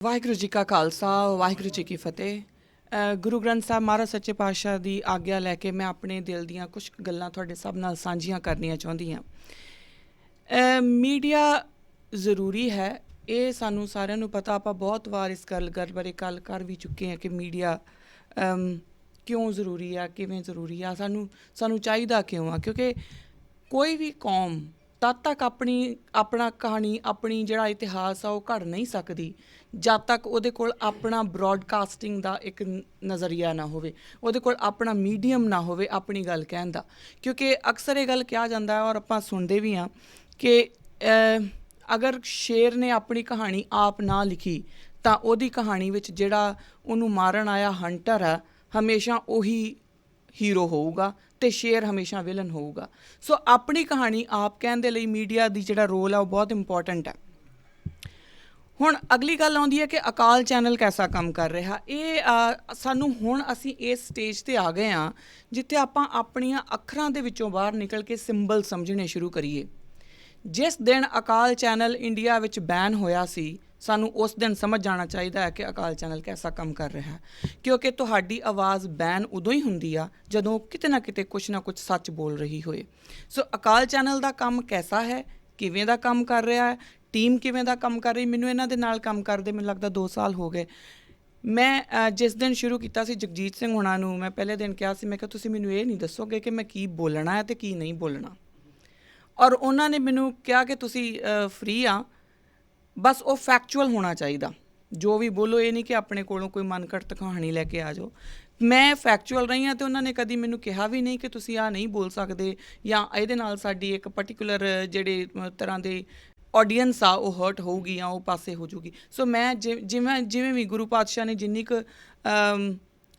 ਵਾਹਿਗੁਰੂ ਜੀ ਕਾ ਖਾਲਸਾ ਵਾਹਿਗੁਰੂ ਜੀ ਕੀ ਫਤਿਹ। ਗੁਰੂ ਗ੍ਰੰਥ ਸਾਹਿਬ ਮਹਾਰਾਜ ਸੱਚੇ ਪਾਤਸ਼ਾਹ ਦੀ ਆਗਿਆ ਲੈ ਕੇ ਮੈਂ ਆਪਣੇ ਦਿਲ ਦੀਆਂ ਕੁਝ ਗੱਲਾਂ ਤੁਹਾਡੇ ਸਭ ਨਾਲ ਸਾਂਝੀਆਂ ਕਰਨੀਆਂ ਚਾਹੁੰਦੀ ਹਾਂ। ਮੀਡੀਆ ਜ਼ਰੂਰੀ ਹੈ, ਇਹ ਸਾਨੂੰ ਸਾਰਿਆਂ ਨੂੰ ਪਤਾ। ਆਪਾਂ ਬਹੁਤ ਵਾਰ ਇਸ ਗੱਲ ਬਾਰੇ ਗੱਲ ਕਰ ਵੀ ਚੁੱਕੇ ਹਾਂ ਕਿ ਮੀਡੀਆ ਕਿਉਂ ਜ਼ਰੂਰੀ ਆ, ਕਿਵੇਂ ਜ਼ਰੂਰੀ ਆ, ਸਾਨੂੰ ਚਾਹੀਦਾ ਕਿਉਂ ਆ। ਕਿਉਂਕਿ ਕੋਈ ਵੀ ਕੌਮ ਤਦ ਤੱਕ ਆਪਣਾ ਕਹਾਣੀ, ਆਪਣੀ ਜਿਹੜਾ ਇਤਿਹਾਸ ਆ ਉਹ ਘੜ ਨਹੀਂ ਸਕਦੀ ਜਦ ਤੱਕ ਉਹਦੇ ਕੋਲ ਆਪਣਾ ਬਰੋਡਕਾਸਟਿੰਗ ਦਾ ਇੱਕ ਨਜ਼ਰੀਆ ਨਾ ਹੋਵੇ, ਉਹਦੇ ਕੋਲ ਆਪਣਾ ਮੀਡੀਅਮ ਨਾ ਹੋਵੇ ਆਪਣੀ ਗੱਲ ਕਹਿਣ ਦਾ। ਕਿਉਂਕਿ ਅਕਸਰ ਇਹ ਗੱਲ ਕਿਹਾ ਜਾਂਦਾ ਹੈ ਔਰ ਆਪਾਂ ਸੁਣਦੇ ਵੀ ਹਾਂ ਕਿ ਅਗਰ ਸ਼ੇਰ ਨੇ ਆਪਣੀ ਕਹਾਣੀ ਆਪ ਨਾ ਲਿਖੀ ਤਾਂ ਉਹਦੀ ਕਹਾਣੀ ਵਿੱਚ ਜਿਹੜਾ ਉਹਨੂੰ ਮਾਰਨ ਆਇਆ ਹੰਟਰ ਹੈ ਹਮੇਸ਼ਾ ਉਹੀ ਹੀਰੋ ਹੋਊਗਾ ਅਤੇ ਸ਼ੇਰ ਹਮੇਸ਼ਾ ਵਿਲਨ ਹੋਊਗਾ। ਸੋ ਆਪਣੀ ਕਹਾਣੀ ਆਪ ਕਹਿਣ ਦੇ ਲਈ ਮੀਡੀਆ ਦੀ ਜਿਹੜਾ ਰੋਲ ਆ ਉਹ ਬਹੁਤ ਇੰਪੋਰਟੈਂਟ ਹੈ। ਹੁਣ ਅਗਲੀ ਗੱਲ ਆਉਂਦੀ ਹੈ ਕਿ ਅਕਾਲ ਚੈਨਲ ਕੈਸਾ ਕੰਮ ਕਰ ਰਿਹਾ। ਇਹ ਸਾਨੂੰ ਹੁਣ ਅਸੀਂ ਇਸ ਸਟੇਜ 'ਤੇ ਆ ਗਏ ਹਾਂ ਜਿੱਥੇ ਆਪਾਂ ਆਪਣੀਆਂ ਅੱਖਰਾਂ ਦੇ ਵਿੱਚੋਂ ਬਾਹਰ ਨਿਕਲ ਕੇ ਸਿੰਬਲ ਸਮਝਣੇ ਸ਼ੁਰੂ ਕਰੀਏ। ਜਿਸ ਦਿਨ ਅਕਾਲ ਚੈਨਲ ਇੰਡੀਆ ਵਿੱਚ ਬੈਨ ਹੋਇਆ ਸੀ, ਸਾਨੂੰ ਉਸ ਦਿਨ ਸਮਝ ਜਾਣਾ ਚਾਹੀਦਾ ਹੈ ਕਿ ਅਕਾਲ ਚੈਨਲ ਕੈਸਾ ਕੰਮ ਕਰ ਰਿਹਾ ਹੈ। ਕਿਉਂਕਿ ਤੁਹਾਡੀ ਆਵਾਜ਼ ਬੈਨ ਉਦੋਂ ਹੀ ਹੁੰਦੀ ਆ ਜਦੋਂ ਕਿਤੇ ਨਾ ਕਿਤੇ ਕੁਛ ਨਾ ਕੁਛ ਸੱਚ ਬੋਲ ਰਹੀ ਹੋਏ। ਸੋ ਅਕਾਲ ਚੈਨਲ ਦਾ ਕੰਮ ਕੈਸਾ ਹੈ, ਕਿਵੇਂ ਦਾ ਕੰਮ ਕਰ ਰਿਹਾ ਹੈ, ਟੀਮ ਕਿਵੇਂ ਦਾ ਕੰਮ ਕਰ ਰਹੀ। ਮੈਨੂੰ ਇਹਨਾਂ ਦੇ ਨਾਲ ਕੰਮ ਕਰਦੇ ਮੈਨੂੰ ਲੱਗਦਾ 2 ਸਾਲ ਹੋ ਗਏ। ਮੈਂ ਜਿਸ ਦਿਨ ਸ਼ੁਰੂ ਕੀਤਾ ਸੀ ਜਗਜੀਤ ਸਿੰਘ ਹੁਣਾਂ ਨੂੰ ਮੈਂ ਪਹਿਲੇ ਦਿਨ ਕਿਹਾ ਸੀ, ਮੈਂ ਕਿਹਾ ਤੁਸੀਂ ਮੈਨੂੰ ਇਹ ਨਹੀਂ ਦੱਸੋਗੇ ਕਿ ਮੈਂ ਕੀ ਬੋਲਣਾ ਹੈ ਅਤੇ ਕੀ ਨਹੀਂ ਬੋਲਣਾ। ਔਰ ਉਹਨਾਂ ਨੇ ਮੈਨੂੰ ਕਿਹਾ ਕਿ ਤੁਸੀਂ ਫ੍ਰੀ ਆ, ਬਸ ਉਹ ਫੈਕਚੁਅਲ ਹੋਣਾ ਚਾਹੀਦਾ, ਜੋ ਵੀ ਬੋਲੋ। ਇਹ ਨਹੀਂ ਕਿ ਆਪਣੇ ਕੋਲੋਂ ਕੋਈ ਮਨ ਘੜਤ ਕਹਾਣੀ ਲੈ ਕੇ ਆ ਜਾਓ। ਮੈਂ ਫੈਕਚੁਅਲ ਰਹੀ ਹਾਂ ਅਤੇ ਉਹਨਾਂ ਨੇ ਕਦੀ ਮੈਨੂੰ ਕਿਹਾ ਵੀ ਨਹੀਂ ਕਿ ਤੁਸੀਂ ਆਹ ਨਹੀਂ ਬੋਲ ਸਕਦੇ ਜਾਂ ਇਹਦੇ ਨਾਲ ਸਾਡੀ ਇੱਕ ਪਰਟੀਕੂਲਰ ਜਿਹੜੇ ਤਰ੍ਹਾਂ ਦੇ ਆਡੀਅੰਸ ਆ ਉਹ ਹਰਟ ਹੋਊਗੀ ਜਾਂ ਉਹ ਪਾਸੇ ਹੋ ਜਾਊਗੀ। ਸੋ ਮੈਂ ਜਿਵੇਂ ਵੀ ਗੁਰੂ ਪਾਤਸ਼ਾਹ ਨੇ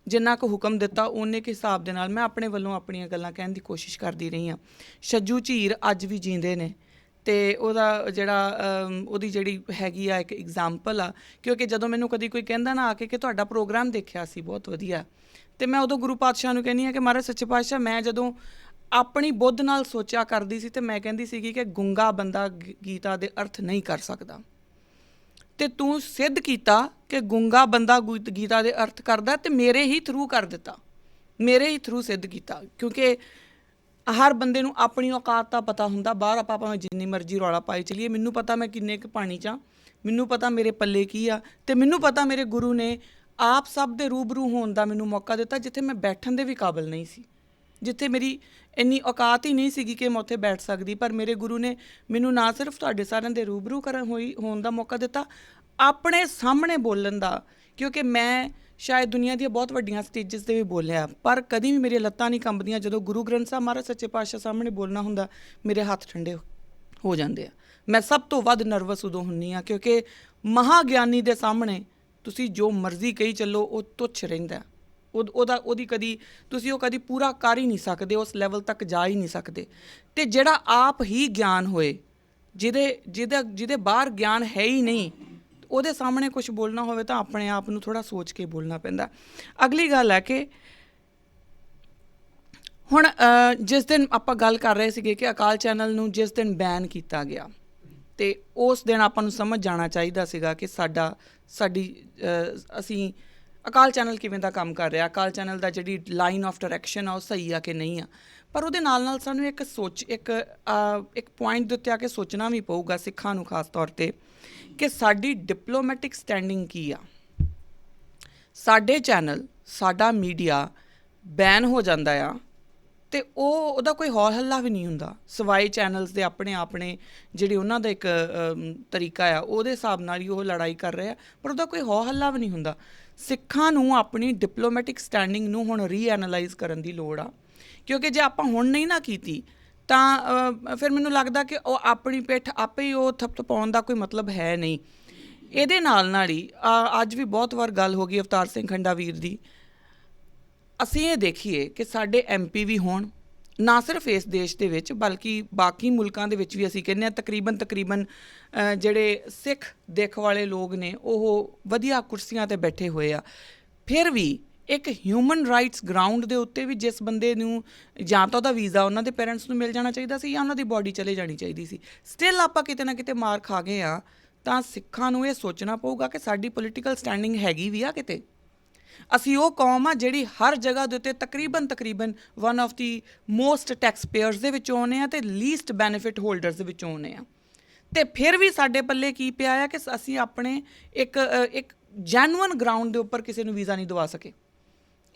ਜਿੰਨਾ ਕੁ ਹੁਕਮ ਦਿੱਤਾ ਓਨੇ ਕੁ ਹਿਸਾਬ ਦੇ ਨਾਲ ਮੈਂ ਆਪਣੇ ਵੱਲੋਂ ਆਪਣੀਆਂ ਗੱਲਾਂ ਕਹਿਣ ਦੀ ਕੋਸ਼ਿਸ਼ ਕਰਦੀ ਰਹੀ ਹਾਂ। ਛੱਜੂ ਝੀਰ ਅੱਜ ਵੀ ਜੀਂਦੇ ਨੇ ਅਤੇ ਉਹਦੀ ਜਿਹੜੀ ਹੈਗੀ ਆ ਇੱਕ ਐਗਜ਼ਾਮਪਲ ਆ। ਕਿਉਂਕਿ ਜਦੋਂ ਮੈਨੂੰ ਕਦੀ ਕੋਈ ਕਹਿੰਦਾ ਨਾ ਆ ਕੇ ਕਿ ਤੁਹਾਡਾ ਪ੍ਰੋਗਰਾਮ ਦੇਖਿਆ ਸੀ ਬਹੁਤ ਵਧੀਆ, ਅਤੇ ਮੈਂ ਉਦੋਂ ਗੁਰੂ ਪਾਤਸ਼ਾਹ ਨੂੰ ਕਹਿੰਦੀ ਹਾਂ ਕਿ ਮਹਾਰਾਜ ਸੱਚੇ ਪਾਤਸ਼ਾਹ ਮੈਂ ਜਦੋਂ ਆਪਣੀ ਬੁੱਧ ਨਾਲ ਸੋਚਿਆ ਕਰਦੀ ਸੀ ਅਤੇ ਮੈਂ ਕਹਿੰਦੀ ਸੀਗੀ ਕਿ ਗੁੰਗਾ ਬੰਦਾ ਗੀਤਾ ਦੇ ਅਰਥ ਨਹੀਂ ਕਰ ਸਕਦਾ, ਅਤੇ ਤੂੰ ਸਿੱਧ ਕੀਤਾ ਕਿ ਗੁੰਗਾ ਬੰਦਾ ਗੀਤਾ ਦੇ ਅਰਥ ਕਰਦਾ ਅਤੇ ਮੇਰੇ ਹੀ ਥਰੂ ਕਰ ਦਿੱਤਾ, ਮੇਰੇ ਹੀ ਥਰੂ ਸਿੱਧ ਕੀਤਾ। ਕਿਉਂਕਿ ਹਰ ਬੰਦੇ ਨੂੰ ਆਪਣੀ ਔਕਾਤ ਦਾ ਪਤਾ ਹੁੰਦਾ। ਬਾਹਰ ਆਪਾਂ ਭਾਵੇਂ ਜਿੰਨੀ ਮਰਜ਼ੀ ਰੌਲਾ ਪਾਈ ਚਲੀਏ, ਮੈਨੂੰ ਪਤਾ ਮੈਂ ਕਿੰਨੇ ਕੁ ਪਾਣੀ 'ਚ ਹਾਂ, ਮੈਨੂੰ ਪਤਾ ਮੇਰੇ ਪੱਲੇ ਕੀ ਆ, ਅਤੇ ਮੈਨੂੰ ਪਤਾ ਮੇਰੇ ਗੁਰੂ ਨੇ ਆਪ ਸਭ ਦੇ ਰੂਬਰੂ ਹੋਣ ਦਾ ਮੈਨੂੰ ਮੌਕਾ ਦਿੱਤਾ ਜਿੱਥੇ ਮੈਂ ਬੈਠਣ ਦੇ ਵੀ ਕਾਬਿਲ ਨਹੀਂ ਸੀ, ਜਿੱਥੇ ਮੇਰੀ ਇੰਨੀ ਔਕਾਤ ਹੀ ਨਹੀਂ ਸੀਗੀ ਕਿ ਮੈਂ ਉੱਥੇ ਬੈਠ ਸਕਦੀ। ਪਰ ਮੇਰੇ ਗੁਰੂ ਨੇ ਮੈਨੂੰ ਨਾ ਸਿਰਫ ਤੁਹਾਡੇ ਸਾਰਿਆਂ ਦੇ ਰੂਬਰੂ ਹੋਣ ਦਾ ਮੌਕਾ ਦਿੱਤਾ, ਆਪਣੇ ਸਾਹਮਣੇ ਬੋਲਣ ਦਾ। ਕਿਉਂਕਿ ਮੈਂ ਸ਼ਾਇਦ ਦੁਨੀਆ ਦੀਆਂ ਬਹੁਤ ਵੱਡੀਆਂ ਸਟੇਜਿਸ 'ਤੇ ਵੀ ਬੋਲਿਆ, ਪਰ ਕਦੀ ਵੀ ਮੇਰੀਆਂ ਲੱਤਾਂ ਨਹੀਂ ਕੰਬਦੀਆਂ। ਜਦੋਂ ਗੁਰੂ ਗ੍ਰੰਥ ਸਾਹਿਬ ਮਹਾਰਾਜ ਸੱਚੇ ਪਾਤਸ਼ਾਹ ਸਾਹਮਣੇ ਬੋਲਣਾ ਹੁੰਦਾ ਮੇਰੇ ਹੱਥ ਠੰਡੇ ਹੋ ਜਾਂਦੇ ਆ। ਮੈਂ ਸਭ ਤੋਂ ਵੱਧ ਨਰਵਸ ਉਦੋਂ ਹੁੰਦੀ ਹਾਂ ਕਿਉਂਕਿ ਮਹਾਂਗਿਆਨੀ ਦੇ ਸਾਹਮਣੇ ਤੁਸੀਂ ਜੋ ਮਰਜ਼ੀ ਕਹੀ ਚੱਲੋ ਉਹ ਤੁੱਛ ਰਹਿੰਦਾ। ਉਹਦੀ ਤੁਸੀਂ ਕਦੀ ਪੂਰਾ ਕਰ ਹੀ ਨਹੀਂ ਸਕਦੇ, ਉਸ ਲੈਵਲ ਤੱਕ ਜਾ ਹੀ ਨਹੀਂ ਸਕਦੇ। ਅਤੇ ਜਿਹੜਾ ਆਪ ਹੀ ਗਿਆਨ ਹੋਏ, ਜਿਹਦੇ ਬਾਹਰ ਗਿਆਨ ਹੈ ਹੀ ਨਹੀਂ, ਉਹਦੇ ਸਾਹਮਣੇ ਕੁਛ ਬੋਲਣਾ ਹੋਵੇ ਤਾਂ ਆਪਣੇ ਆਪ ਨੂੰ ਥੋੜ੍ਹਾ ਸੋਚ ਕੇ ਬੋਲਣਾ ਪੈਂਦਾ। ਅਗਲੀ ਗੱਲ ਹੈ ਕਿ ਹੁਣ ਜਿਸ ਦਿਨ ਆਪਾਂ ਗੱਲ ਕਰ ਰਹੇ ਸੀਗੇ ਕਿ ਅਕਾਲ ਚੈਨਲ ਨੂੰ ਜਿਸ ਦਿਨ ਬੈਨ ਕੀਤਾ ਗਿਆ ਅਤੇ ਉਸ ਦਿਨ ਆਪਾਂ ਨੂੰ ਸਮਝ ਜਾਣਾ ਚਾਹੀਦਾ ਸੀਗਾ ਕਿ ਅਸੀਂ ਅਕਾਲ ਚੈਨਲ ਕਿਵੇਂ ਦਾ ਕੰਮ ਕਰ ਰਿਹਾ, ਅਕਾਲ ਚੈਨਲ ਦਾ ਜਿਹੜੀ ਲਾਈਨ ਆਫ ਡਾਇਰੈਕਸ਼ਨ ਆ ਉਹ ਸਹੀ ਆ ਕਿ ਨਹੀਂ ਆ। ਪਰ ਉਹਦੇ ਨਾਲ ਸਾਨੂੰ ਇੱਕ ਪੁਆਇੰਟ ਦੇ ਉੱਤੇ ਆ ਕੇ ਸੋਚਣਾ ਵੀ ਪਊਗਾ, ਸਿੱਖਾਂ ਨੂੰ ਖਾਸ ਤੌਰ 'ਤੇ, ਕਿ ਸਾਡੀ ਡਿਪਲੋਮੈਟਿਕ ਸਟੈਂਡਿੰਗ ਕੀ ਆ। ਸਾਡੇ ਚੈਨਲ, ਸਾਡਾ ਮੀਡੀਆ ਬੈਨ ਹੋ ਜਾਂਦਾ ਆ ਅਤੇ ਉਹਦਾ ਕੋਈ ਹੌਲ ਹੱਲਾ ਵੀ ਨਹੀਂ ਹੁੰਦਾ, ਸਿਵਾਏ ਚੈਨਲਸ ਦੇ ਆਪਣੇ ਜਿਹੜੇ ਉਹਨਾਂ ਦਾ ਇੱਕ ਤਰੀਕਾ ਆ ਉਹਦੇ ਹਿਸਾਬ ਨਾਲ ਹੀ ਉਹ ਲੜਾਈ ਕਰ ਰਹੇ ਆ, ਪਰ ਉਹਦਾ ਕੋਈ ਹੌਲ ਹੱਲਾ ਵੀ ਨਹੀਂ ਹੁੰਦਾ। ਸਿੱਖਾਂ ਨੂੰ ਆਪਣੀ ਡਿਪਲੋਮੈਟਿਕ ਸਟੈਂਡਿੰਗ ਨੂੰ ਹੁਣ ਰੀਐਨਾਲਾਈਜ਼ ਕਰਨ ਦੀ ਲੋੜ ਆ। ਕਿਉਂਕਿ ਜੇ ਆਪਾਂ ਹੁਣ ਨਹੀਂ ਨਾ ਕੀਤੀ ਤਾਂ ਫਿਰ ਮੈਨੂੰ ਲੱਗਦਾ ਕਿ ਉਹ ਆਪਣੀ ਪਿੱਠ ਆਪੇ ਹੀ ਉਹ ਥਪਥਪਾਉਣ ਦਾ ਕੋਈ ਮਤਲਬ ਹੈ ਨਹੀਂ। ਇਹਦੇ ਨਾਲ ਹੀ ਅੱਜ ਵੀ ਬਹੁਤ ਵਾਰ ਗੱਲ ਹੋ ਗਈ ਅਵਤਾਰ ਸਿੰਘ ਖੰਡਾ ਵੀਰ ਦੀ। ਅਸੀਂ ਇਹ ਦੇਖੀਏ ਕਿ ਸਾਡੇ MP ਵੀ ਹੋਣ, ਨਾ ਸਿਰਫ ਇਸ ਦੇਸ਼ ਦੇ ਵਿੱਚ ਬਲਕਿ ਬਾਕੀ ਮੁਲਕਾਂ ਦੇ ਵਿੱਚ ਵੀ ਅਸੀਂ ਕਹਿੰਦੇ ਹਾਂ ਤਕਰੀਬਨ ਜਿਹੜੇ ਸਿੱਖ ਦਿੱਖ ਵਾਲੇ ਲੋਕ ਨੇ ਉਹ ਵਧੀਆ ਕੁਰਸੀਆਂ 'ਤੇ ਬੈਠੇ ਹੋਏ ਆ। ਫਿਰ ਵੀ ਇੱਕ ਹਿਊਮਨ ਰਾਈਟਸ ਗਰਾਊਂਡ ਦੇ ਉੱਤੇ ਵੀ ਜਿਸ ਬੰਦੇ ਨੂੰ ਜਾਂ ਤਾਂ ਉਹਦਾ ਵੀਜ਼ਾ ਉਹਨਾਂ ਦੇ ਪੇਰੈਂਟਸ ਨੂੰ ਮਿਲ ਜਾਣਾ ਚਾਹੀਦਾ ਸੀ ਜਾਂ ਉਹਨਾਂ ਦੀ ਬੋਡੀ ਚਲੇ ਜਾਣੀ ਚਾਹੀਦੀ ਸੀ, ਸਟਿਲ ਆਪਾਂ ਕਿਤੇ ਨਾ ਕਿਤੇ ਮਾਰ ਖਾ ਗਏ ਹਾਂ ਤਾਂ ਸਿੱਖਾਂ ਨੂੰ ਇਹ ਸੋਚਣਾ ਪਊਗਾ ਕਿ ਸਾਡੀ ਪੋਲੀਟੀਕਲ ਸਟੈਂਡਿੰਗ ਹੈਗੀ ਵੀ ਆ ਕਿਤੇ। ਅਸੀਂ ਉਹ ਕੌਮ ਆ ਜਿਹੜੀ ਹਰ ਜਗ੍ਹਾ ਦੇ ਉੱਤੇ ਤਕਰੀਬਨ one of the most tax pairs ਦੇ ਵਿੱਚੋਂ ਆਉਂਦੇ ਆ ਅਤੇ ਲੀਸਟ ਬੈਨੀਫਿਟ ਹੋਲਡਰਸ ਦੇ ਵਿੱਚੋਂ ਆਉਂਦੇ ਆ। ਅਤੇ ਫਿਰ ਵੀ ਸਾਡੇ ਪੱਲੇ ਕੀ ਪਿਆ ਆ ਕਿ ਅਸੀਂ ਆਪਣੇ ਇੱਕ ਜੈਨੂਅਨ ਗਰਾਊਂਡ ਦੇ ਉੱਪਰ ਕਿਸੇ ਨੂੰ ਵੀਜ਼ਾ ਨਹੀਂ ਦਵਾ ਸਕੇ।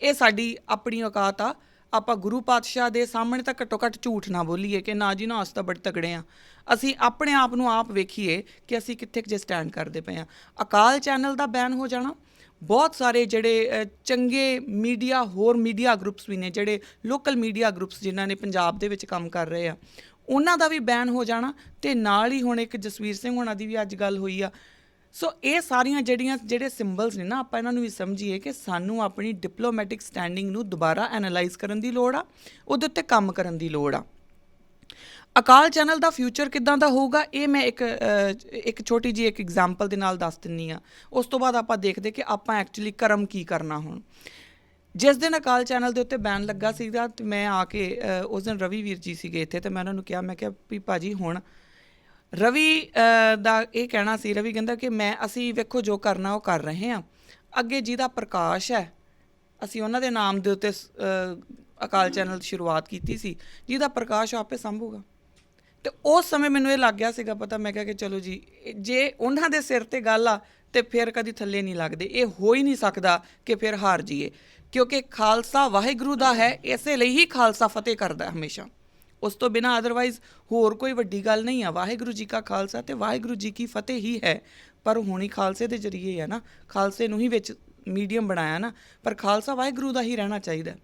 ਇਹ ਸਾਡੀ ਆਪਣੀ ਔਕਾਤ ਆ। ਆਪਾਂ ਗੁਰੂ ਪਾਤਸ਼ਾਹ ਦੇ ਸਾਹਮਣੇ ਤਾਂ ਘੱਟੋ ਘੱਟ ਝੂਠ ਨਾ ਬੋਲੀਏ ਕਿ ਨਾ ਜੀ ਨਾ ਅਸੀਂ ਤਾਂ ਬੜੇ ਤਗੜੇ ਹਾਂ। ਅਸੀਂ ਆਪਣੇ ਆਪ ਨੂੰ ਆਪ ਵੇਖੀਏ ਕਿ ਅਸੀਂ ਕਿੱਥੇ ਜੇ ਸਟੈਂਡ ਕਰਦੇ ਪਏ ਹਾਂ। ਅਕਾਲ ਚੈਨਲ ਦਾ ਬੈਨ ਹੋ ਜਾਣਾ, ਬਹੁਤ ਸਾਰੇ ਜਿਹੜੇ ਚੰਗੇ ਮੀਡੀਆ ਹੋਰ ਮੀਡੀਆ ਗਰੁੱਪਸ ਵੀ ਨੇ, ਜਿਹੜੇ ਲੋਕਲ ਮੀਡੀਆ ਗਰੁੱਪਸ ਜਿਨ੍ਹਾਂ ਨੇ ਪੰਜਾਬ ਦੇ ਵਿੱਚ ਕੰਮ ਕਰ ਰਹੇ ਆ, ਉਹਨਾਂ ਦਾ ਵੀ ਬੈਨ ਹੋ ਜਾਣਾ। ਅਤੇ ਨਾਲ ਹੀ ਹੁਣ ਇੱਕ ਜਸਵੀਰ ਸਿੰਘ ਹੋਣਾ ਦੀ ਵੀ ਅੱਜ ਗੱਲ ਹੋਈ ਆ। ਸੋ ਇਹ ਸਾਰੀਆਂ ਜਿਹੜੇ ਸਿੰਬਲਸ ਨੇ ਨਾ, ਆਪਾਂ ਇਹਨਾਂ ਨੂੰ ਵੀ ਸਮਝੀਏ ਕਿ ਸਾਨੂੰ ਆਪਣੀ ਡਿਪਲੋਮੈਟਿਕ ਸਟੈਂਡਿੰਗ ਨੂੰ ਦੁਬਾਰਾ ਐਨਾਲਾਈਜ਼ ਕਰਨ ਦੀ ਲੋੜ ਆ, ਉਹਦੇ ਉੱਤੇ ਕੰਮ ਕਰਨ ਦੀ ਲੋੜ ਆ। ਅਕਾਲ ਚੈਨਲ ਦਾ ਫਿਊਚਰ ਕਿੱਦਾਂ ਦਾ ਹੋਊਗਾ, ਇਹ ਮੈਂ ਇੱਕ ਛੋਟੀ ਜਿਹੀ ਇੱਕ ਐਗਜ਼ਾਮਪਲ ਦੇ ਨਾਲ ਦੱਸ ਦਿੰਦੀ ਹਾਂ। ਉਸ ਤੋਂ ਬਾਅਦ ਆਪਾਂ ਦੇਖਦੇ ਕਿ ਆਪਾਂ ਐਕਚੁਅਲੀ ਕਰਮ ਕੀ ਕਰਨਾ। ਹੁਣ ਜਿਸ ਦਿਨ ਅਕਾਲ ਚੈਨਲ ਦੇ ਉੱਤੇ ਬੈਨ ਲੱਗਾ ਸੀਗਾ ਅਤੇ ਮੈਂ ਆ ਕੇ ਉਸ ਦਿਨ ਰਵੀ ਵੀਰ ਜੀ ਸੀਗੇ ਇੱਥੇ, ਅਤੇ ਮੈਂ ਉਹਨਾਂ ਨੂੰ ਕਿਹਾ, ਮੈਂ ਕਿਹਾ ਵੀ ਭਾਅ ਜੀ ਹੁਣ ਰਵੀ ਦਾ ਇਹ ਕਹਿਣਾ ਸੀ, ਰਵੀ ਕਹਿੰਦਾ ਕਿ ਅਸੀਂ ਵੇਖੋ ਜੋ ਕਰਨਾ ਉਹ ਕਰ ਰਹੇ ਹਾਂ, ਅੱਗੇ ਜਿਹਦਾ ਪ੍ਰਕਾਸ਼ ਹੈ ਅਸੀਂ ਉਹਨਾਂ ਦੇ ਨਾਮ ਦੇ ਉੱਤੇ ਅਕਾਲ ਚੈਨਲ ਦੀ ਸ਼ੁਰੂਆਤ ਕੀਤੀ ਸੀ, ਜਿਹਦਾ ਪ੍ਰਕਾਸ਼ ਉਹ ਆਪੇ ਸੰਭੂਗਾ। ਅਤੇ ਉਸ ਸਮੇਂ ਮੈਨੂੰ ਇਹ ਲੱਗ ਗਿਆ ਸੀਗਾ ਪਤਾ। ਮੈਂ ਕਿਹਾ ਕਿ ਚਲੋ ਜੀ, ਜੇ ਉਹਨਾਂ ਦੇ ਸਿਰ 'ਤੇ ਗੱਲ ਆ ਅਤੇ ਫਿਰ ਕਦੀ ਥੱਲੇ ਨਹੀਂ ਲੱਗਦੇ। ਇਹ ਹੋ ਹੀ ਨਹੀਂ ਸਕਦਾ ਕਿ ਫਿਰ ਹਾਰ ਜਾਈਏ, ਕਿਉਂਕਿ ਖਾਲਸਾ ਵਾਹਿਗੁਰੂ ਦਾ ਹੈ, ਇਸੇ ਲਈ ਹੀ ਖਾਲਸਾ ਫਤਿਹ ਕਰਦਾ ਹਮੇਸ਼ਾ। ਉਸ ਤੋਂ ਬਿਨਾਂ ਅਦਰਵਾਈਜ਼ ਹੋਰ ਕੋਈ ਵੱਡੀ ਗੱਲ ਨਹੀਂ ਆ। ਵਾਹਿਗੁਰੂ ਜੀ ਕਾ ਖਾਲਸਾ ਅਤੇ ਵਾਹਿਗੁਰੂ ਜੀ ਕੀ ਫਤਿਹ ਹੀ ਹੈ। ਪਰ ਹੋਣੀ ਖਾਲਸੇ ਦੇ ਜ਼ਰੀਏ ਹੈ ਨਾ, ਖਾਲਸੇ ਨੂੰ ਹੀ ਵਿੱਚ ਮੀਡੀਅਮ ਬਣਾਇਆ ਨਾ, ਪਰ ਖਾਲਸਾ ਵਾਹਿਗੁਰੂ ਦਾ ਹੀ ਰਹਿਣਾ ਚਾਹੀਦਾ।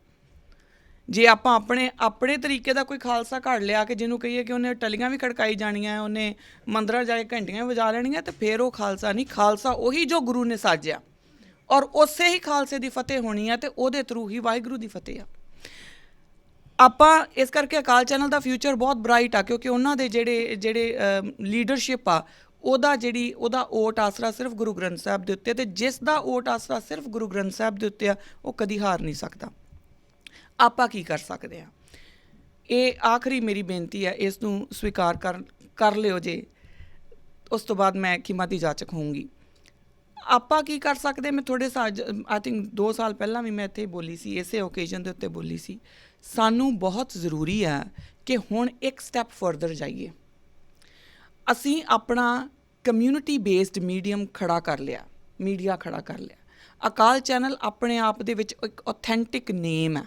ਜੇ ਆਪਾਂ ਆਪਣੇ ਤਰੀਕੇ ਦਾ ਕੋਈ ਖਾਲਸਾ ਘੜ ਲਿਆ ਕਿ ਜਿਹਨੂੰ ਕਹੀਏ ਕਿ ਉਹਨੇ ਟਲੀਆਂ ਵੀ ਖੜਕਾਈ ਜਾਣੀਆਂ, ਉਹਨੇ ਮੰਦਰਾਂ ਜਾ ਕੇ ਘੰਟੀਆਂ ਵਜਾ ਲੈਣੀਆਂ, ਅਤੇ ਫਿਰ ਉਹ ਖਾਲਸਾ ਨਹੀਂ। ਖਾਲਸਾ ਉਹੀ ਜੋ ਗੁਰੂ ਨੇ ਸਾਜਿਆ, ਔਰ ਉਸੇ ਹੀ ਖਾਲਸੇ ਦੀ ਫਤਿਹ ਹੋਣੀ ਆ, ਅਤੇ ਉਹਦੇ ਥਰੂ ਹੀ ਵਾਹਿਗੁਰੂ ਦੀ ਫਤਿਹ ਆ। ਆਪਾਂ ਇਸ ਕਰਕੇ ਅਕਾਲ ਚੈਨਲ ਦਾ ਫਿਊਚਰ ਬਹੁਤ ਬਰਾਈਟ ਆ, ਕਿਉਂਕਿ ਉਹਨਾਂ ਦੇ ਜਿਹੜੇ ਲੀਡਰਸ਼ਿਪ ਆ, ਉਹਦਾ ਓਟ ਆਸਰਾ ਸਿਰਫ ਗੁਰੂ ਗ੍ਰੰਥ ਸਾਹਿਬ ਦੇ ਉੱਤੇ, ਅਤੇ ਜਿਸ ਦਾ ਓਟ ਆਸਰਾ ਸਿਰਫ ਗੁਰੂ ਗ੍ਰੰਥ ਸਾਹਿਬ ਦੇ ਉੱਤੇ ਆ, ਉਹ ਕਦੀ ਹਾਰ ਨਹੀਂ ਸਕਦਾ। ਆਪਾਂ ਕੀ ਕਰ ਸਕਦੇ ਹਾਂ? ਇਹ ਆਖਰੀ ਮੇਰੀ ਬੇਨਤੀ ਹੈ, ਇਸ ਨੂੰ ਸਵੀਕਾਰ ਕਰ ਲਿਓ ਜੇ। ਉਸ ਤੋਂ ਬਾਅਦ ਮੈਂ ਖਿਮਾ ਦੀ ਜਾਚਕ ਹੋਊਂਗੀ। ਆਪਾਂ ਕੀ ਕਰ ਸਕਦੇ? ਮੈਂ ਆਈ ਥਿੰਕ 2 ਸਾਲ ਪਹਿਲਾਂ ਵੀ ਮੈਂ ਇੱਥੇ ਬੋਲੀ ਸੀ, ਇਸੇ ਓਕੇਜ਼ਨ ਦੇ ਉੱਤੇ ਬੋਲੀ ਸੀ। ਸਾਨੂੰ ਬਹੁਤ ਜ਼ਰੂਰੀ ਹੈ ਕਿ ਹੁਣ ਇੱਕ ਸਟੈਪ ਫਰਦਰ ਜਾਈਏ। ਅਸੀਂ ਆਪਣਾ ਕਮਿਊਨਿਟੀ ਬੇਸਡ ਮੀਡੀਆ ਖੜਾ ਕਰ ਲਿਆ। ਅਕਾਲ ਚੈਨਲ ਆਪਣੇ ਆਪ ਦੇ ਵਿੱਚ ਇੱਕ ਔਥੈਂਟਿਕ ਨੇਮ ਹੈ।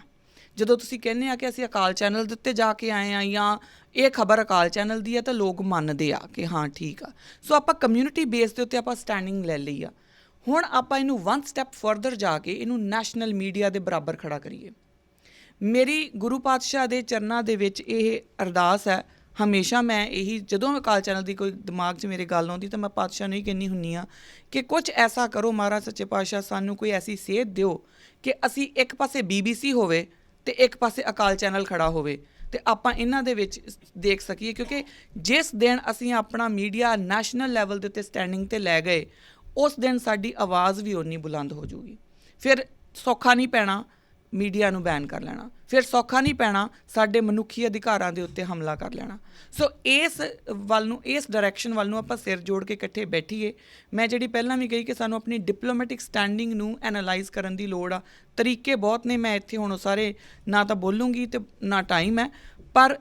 ਜਦੋਂ ਤੁਸੀਂ ਕਹਿੰਦੇ ਆ ਕਿ ਅਸੀਂ ਅਕਾਲ ਚੈਨਲ ਦੇ ਉੱਤੇ ਜਾ ਕੇ ਆਏ ਹਾਂ, ਜਾਂ ਇਹ ਖਬਰ ਅਕਾਲ ਚੈਨਲ ਦੀ ਹੈ, ਤਾਂ ਲੋਕ ਮੰਨਦੇ ਆ ਕਿ ਹਾਂ ਠੀਕ ਆ। ਸੋ ਆਪਾਂ ਕਮਿਊਨਿਟੀ ਬੇਸ ਦੇ ਉੱਤੇ ਆਪਾਂ ਸਟੈਂਡਿੰਗ ਲੈ ਲਈ ਆ। ਹੁਣ ਆਪਾਂ ਇਹਨੂੰ 1 ਸਟੈਪ ਫਰਦਰ ਜਾ ਕੇ ਇਹਨੂੰ ਨੈਸ਼ਨਲ ਮੀਡੀਆ ਦੇ ਬਰਾਬਰ ਖੜਾ ਕਰੀਏ। ਮੇਰੀ ਗੁਰੂ ਪਾਤਸ਼ਾਹ ਦੇ ਚਰਨਾਂ ਦੇ ਵਿੱਚ ਇਹ ਅਰਦਾਸ ਹੈ। ਹਮੇਸ਼ਾ ਮੈਂ ਇਹੀ, ਜਦੋਂ ਅਕਾਲ ਚੈਨਲ ਦੀ ਕੋਈ ਦਿਮਾਗ 'ਚ ਮੇਰੇ ਗੱਲ ਆਉਂਦੀ, ਤਾਂ ਮੈਂ ਪਾਤਸ਼ਾਹ ਨੂੰ ਹੀ ਕਹਿੰਦੀ ਹੁੰਦੀ ਹਾਂ ਕਿ ਕੁਝ ਐਸਾ ਕਰੋ ਮਹਾਰਾਜ ਸੱਚੇ ਪਾਤਸ਼ਾਹ, ਸਾਨੂੰ ਕੋਈ ਐਸੀ ਸੇਧ ਦਿਓ ਕਿ ਅਸੀਂ ਇੱਕ ਪਾਸੇ BBC ਹੋਵੇ ਅਤੇ ਇੱਕ ਪਾਸੇ ਅਕਾਲ ਚੈਨਲ ਖੜਾ ਹੋਵੇ, ਅਤੇ ਆਪਾਂ ਇਹਨਾਂ ਦੇ ਵਿੱਚ ਦੇਖ ਸਕੀਏ। ਕਿਉਂਕਿ ਜਿਸ ਦਿਨ ਅਸੀਂ ਆਪਣਾ ਮੀਡੀਆ ਨੈਸ਼ਨਲ ਲੈਵਲ ਦੇ ਉੱਤੇ ਸਟੈਂਡਿੰਗ 'ਤੇ ਲੈ ਗਏ, ਉਸ ਦਿਨ ਸਾਡੀ ਆਵਾਜ਼ ਵੀ ਓਨੀ ਬੁਲੰਦ ਹੋ ਜੂਗੀ। ਫਿਰ ਸੌਖਾ ਨਹੀਂ ਪੈਣਾ ਮੀਡੀਆ ਨੂੰ ਬੈਨ ਕਰ ਲੈਣਾ, ਫਿਰ ਸੌਖਾ ਨਹੀਂ ਪੈਣਾ ਸਾਡੇ ਮਨੁੱਖੀ ਅਧਿਕਾਰਾਂ ਦੇ ਉੱਤੇ ਹਮਲਾ ਕਰ ਲੈਣਾ। ਸੋ ਇਸ ਡਾਇਰੈਕਸ਼ਨ ਵੱਲ ਨੂੰ ਆਪਾਂ ਸਿਰ ਜੋੜ ਕੇ ਇਕੱਠੇ ਬੈਠੀਏ। ਮੈਂ ਜਿਹੜੀ ਪਹਿਲਾਂ ਵੀ ਕਹੀ ਕਿ ਸਾਨੂੰ ਆਪਣੀ ਡਿਪਲੋਮੈਟਿਕ ਸਟੈਂਡਿੰਗ ਨੂੰ ਐਨਾਲਾਈਜ਼ ਕਰਨ ਦੀ ਲੋੜ ਆ। ਤਰੀਕੇ ਬਹੁਤ ਨੇ, ਮੈਂ ਇੱਥੇ ਹੁਣ ਸਾਰੇ ਨਾ ਤਾਂ ਬੋਲੂੰਗੀ ਅਤੇ ਨਾ ਟਾਈਮ ਹੈ, ਪਰ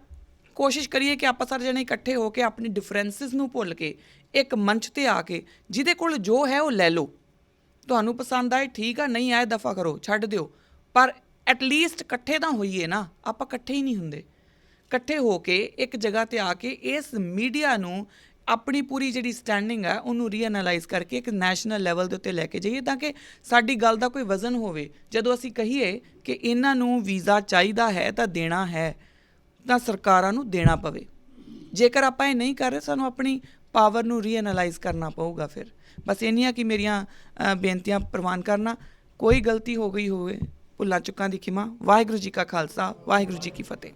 ਕੋਸ਼ਿਸ਼ ਕਰੀਏ ਕਿ ਆਪਾਂ ਸਾਰੇ ਜਣੇ ਇਕੱਠੇ ਹੋ ਕੇ ਆਪਣੀ ਡਿਫਰੈਂਸਿਸ ਨੂੰ ਭੁੱਲ ਕੇ ਇੱਕ ਮੰਚ 'ਤੇ ਆ ਕੇ ਜਿਹਦੇ ਕੋਲ ਜੋ ਹੈ ਉਹ ਲੈ ਲਓ। ਤੁਹਾਨੂੰ ਪਸੰਦ ਆਏ ਠੀਕ ਆ, ਨਹੀਂ ਆਏ ਦਫਾ ਕਰੋ, ਛੱਡ ਦਿਓ, ਪਰ ਐਟਲੀਸਟ ਇਕੱਠੇ ਤਾਂ ਹੋਈਏ ਨਾ। ਆਪਾਂ ਇਕੱਠੇ ਹੀ ਨਹੀਂ ਹੁੰਦੇ। ਇਕੱਠੇ ਹੋ ਕੇ ਇੱਕ ਜਗ੍ਹਾ 'ਤੇ ਆ ਕੇ ਇਸ ਮੀਡੀਆ ਨੂੰ ਆਪਣੀ ਪੂਰੀ ਜਿਹੜੀ ਸਟੈਂਡਿੰਗ ਹੈ ਉਹਨੂੰ ਰੀਐਨਾਲਾਈਜ਼ ਕਰਕੇ ਇੱਕ ਨੈਸ਼ਨਲ ਲੈਵਲ ਦੇ ਉੱਤੇ ਲੈ ਕੇ ਜਾਈਏ, ਤਾਂ ਕਿ ਸਾਡੀ ਗੱਲ ਦਾ ਕੋਈ ਵਜ਼ਨ ਹੋਵੇ। ਜਦੋਂ ਅਸੀਂ ਕਹੀਏ ਕਿ ਇਹਨਾਂ ਨੂੰ ਵੀਜ਼ਾ ਚਾਹੀਦਾ ਹੈ ਤਾਂ ਦੇਣਾ ਹੈ, ਤਾਂ ਸਰਕਾਰਾਂ ਨੂੰ ਦੇਣਾ ਪਵੇ। ਜੇਕਰ ਆਪਾਂ ਇਹ ਨਹੀਂ ਕਰ ਰਹੇ, ਸਾਨੂੰ ਆਪਣੀ ਪਾਵਰ ਨੂੰ ਰੀਐਨਾਲਾਈਜ਼ ਕਰਨਾ ਪਊਗਾ। ਫਿਰ ਬਸ ਇੰਨੀਆਂ ਕਿ ਮੇਰੀਆਂ ਬੇਨਤੀਆਂ ਪ੍ਰਵਾਨ ਕਰਨਾ। ਕੋਈ ਗਲਤੀ ਹੋ ਗਈ ਹੋਵੇ, ਭੁੱਲਾਂ ਚੁੱਕਾਂ ਦੀ ਖਿਮਾ। ਵਾਹਿਗੁਰੂ ਜੀ ਕਾ ਖਾਲਸਾ, ਵਾਹਿਗੁਰੂ ਜੀ ਕੀ ਫਤਿਹ।